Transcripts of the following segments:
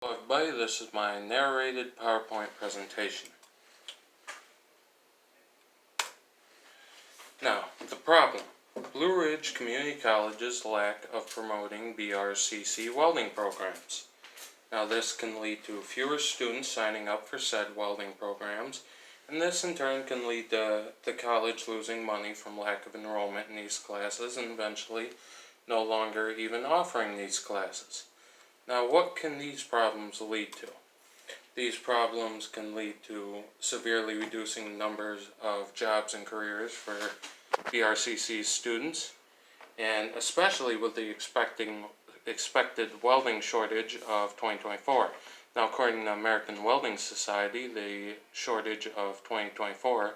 Hello everybody, this is my narrated PowerPoint presentation. Now, the problem. Blue Ridge Community College's lack of promoting BRCC welding programs. Now this can lead to fewer students signing up for said welding programs, and this in turn can lead to the college losing money from lack of enrollment in these classes and eventually no longer even offering these classes. Now, what can these problems lead to? These problems can lead to severely reducing numbers of jobs and careers for BRCC students, and especially with the expected welding shortage of 2024. Now, according to the American Welding Society, the shortage of 2024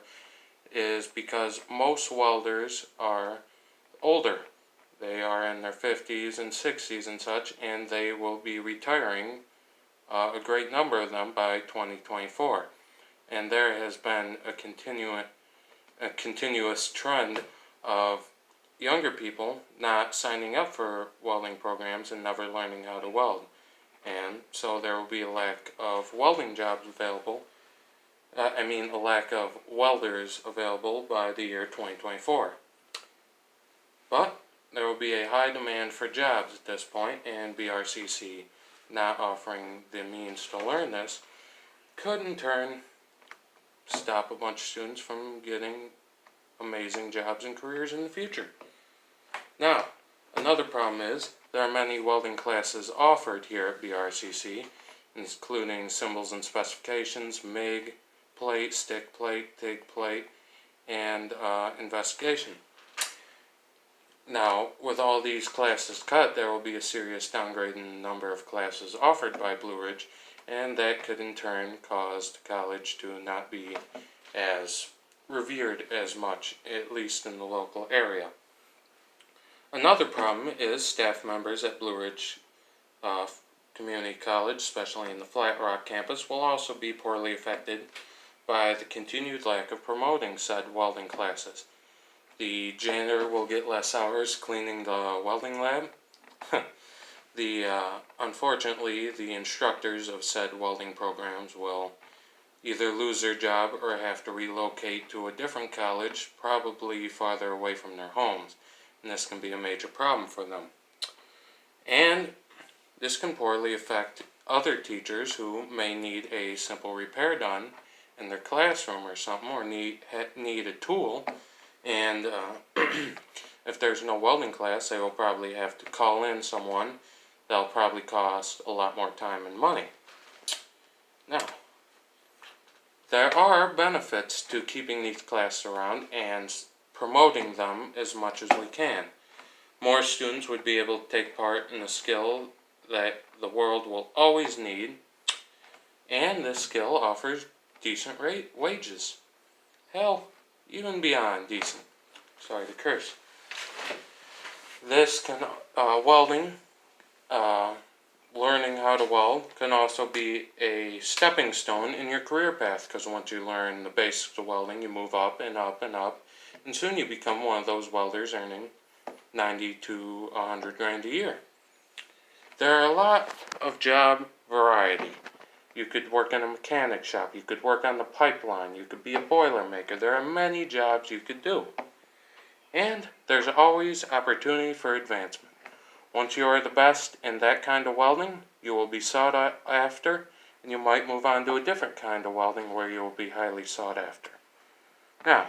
is because most welders are older. They are in their 50s and 60s and such, and they will be retiring, a great number of them, by 2024. And there has been a continuous trend of younger people not signing up for welding programs and never learning how to weld. And so there will be a lack of welding jobs available, a lack of welders available by the year 2024. But there will be a high demand for jobs at this point, and BRCC not offering the means to learn this could in turn stop a bunch of students from getting amazing jobs and careers in the future. Now, another problem is there are many welding classes offered here at BRCC, including symbols and specifications, MIG, plate, stick plate, TIG plate, and investigation. Now, with all these classes cut, there will be a serious downgrade in the number of classes offered by Blue Ridge, and that could in turn cause the college to not be as revered as much, at least in the local area. Another problem is staff members at Blue Ridge Community College, especially in the Flat Rock campus, will also be poorly affected by the continued lack of promoting said welding classes. The janitor will get less hours cleaning the welding lab. Unfortunately, the instructors of said welding programs will either lose their job or have to relocate to a different college, probably farther away from their homes, and this can be a major problem for them. And this can poorly affect other teachers who may need a simple repair done in their classroom or something, or need a tool. And if there's no welding class, they will probably have to call in someone. That'll probably cost a lot more time and money. Now, there are benefits to keeping these classes around and promoting them as much as we can. More students would be able to take part in a skill that the world will always need, and this skill offers decent wages. Hell, even beyond decent. Sorry to curse. This can, learning how to weld can also be a stepping stone in your career path, because once you learn the basics of welding, you move up and up and up, and soon you become one of those welders earning 90 to 100 grand a year. There are a lot of job variety. You could work in a mechanic shop, you could work on the pipeline, you could be a boiler maker. There are many jobs you could do. And there's always opportunity for advancement. Once you are the best in that kind of welding, you will be sought after, and you might move on to a different kind of welding where you will be highly sought after. Now,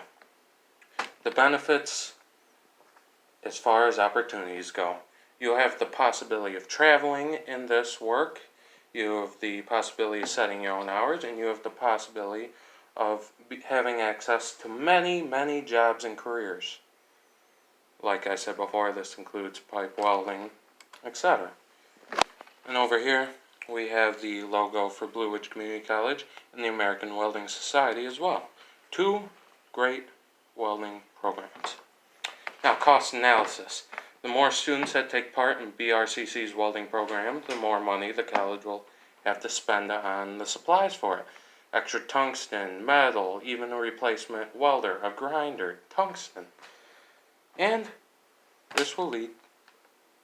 the benefits as far as opportunities go. You have the possibility of traveling in this work. You have the possibility of setting your own hours, and you have the possibility of having access to many, many jobs and careers. Like I said before, this includes pipe welding, etc. And over here, we have the logo for Blue Ridge Community College and the American Welding Society as well. Two great welding programs. Now, cost analysis. The more students that take part in BRCC's welding program, the more money the college will have to spend on the supplies for it. Extra tungsten, metal, even a replacement welder, a grinder, tungsten. And this will lead,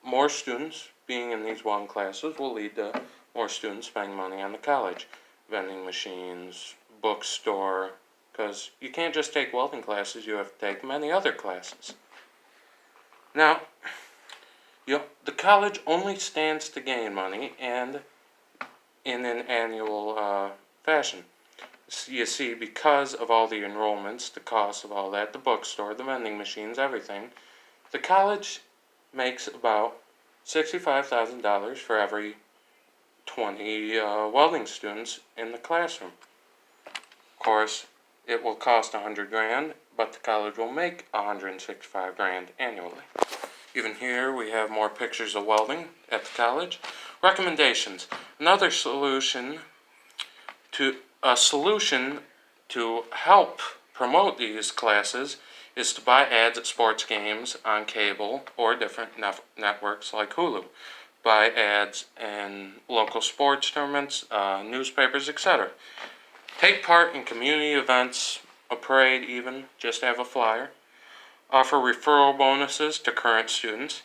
more students being in these welding classes will lead to more students spending money on the college. Vending machines, bookstore, because you can't just take welding classes, you have to take many other classes. Now, the college only stands to gain money, and in an annual fashion. You see, because of all the enrollments, the cost of all that, the bookstore, the vending machines, everything, the college makes about $65,000 for every 20 welding students in the classroom. Of course, it will cost $100,000, but the college will make $165,000 annually. Even here, we have more pictures of welding at the college. Recommendations. Another solution to help promote these classes is to buy ads at sports games on cable or different networks like Hulu. Buy ads in local sports tournaments, newspapers, etc. Take part in community events, a parade even, just have a flyer. Offer referral bonuses to current students,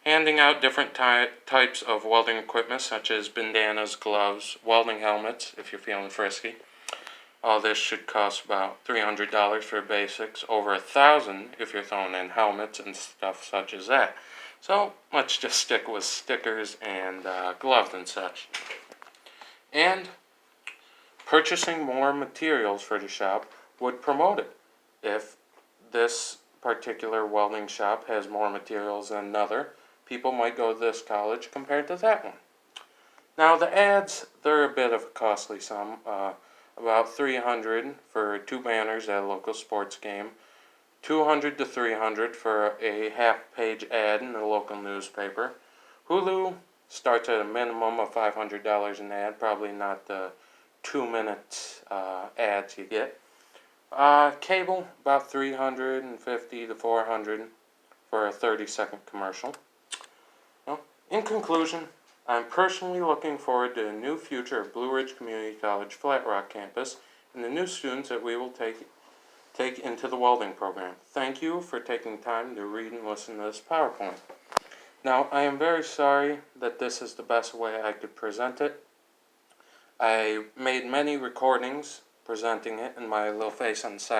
handing out different types of welding equipment such as bandanas, gloves, welding helmets if you're feeling frisky. All this should cost about $300 for basics, over $1,000 if you're throwing in helmets and stuff such as that. So let's just stick with stickers and gloves and such. And purchasing more materials for the shop would promote it. If this particular welding shop has more materials than another, people might go to this college compared to that one. Now the ads, they're a bit of a costly sum. About $300 for 2 banners at a local sports game, $200 to $300 for a half-page ad in a local newspaper. Hulu starts at a minimum of $500 an ad, probably not the 2-minute ads you get. Cable, about $350 to $400 for a 30-second commercial. Well, in conclusion, I'm personally looking forward to the new future of Blue Ridge Community College Flat Rock campus and the new students that we will take into the welding program. Thank you for taking time to read and listen to this PowerPoint. Now, I am very sorry that this is the best way I could present it. I made many recordings presenting it, and my little face on the side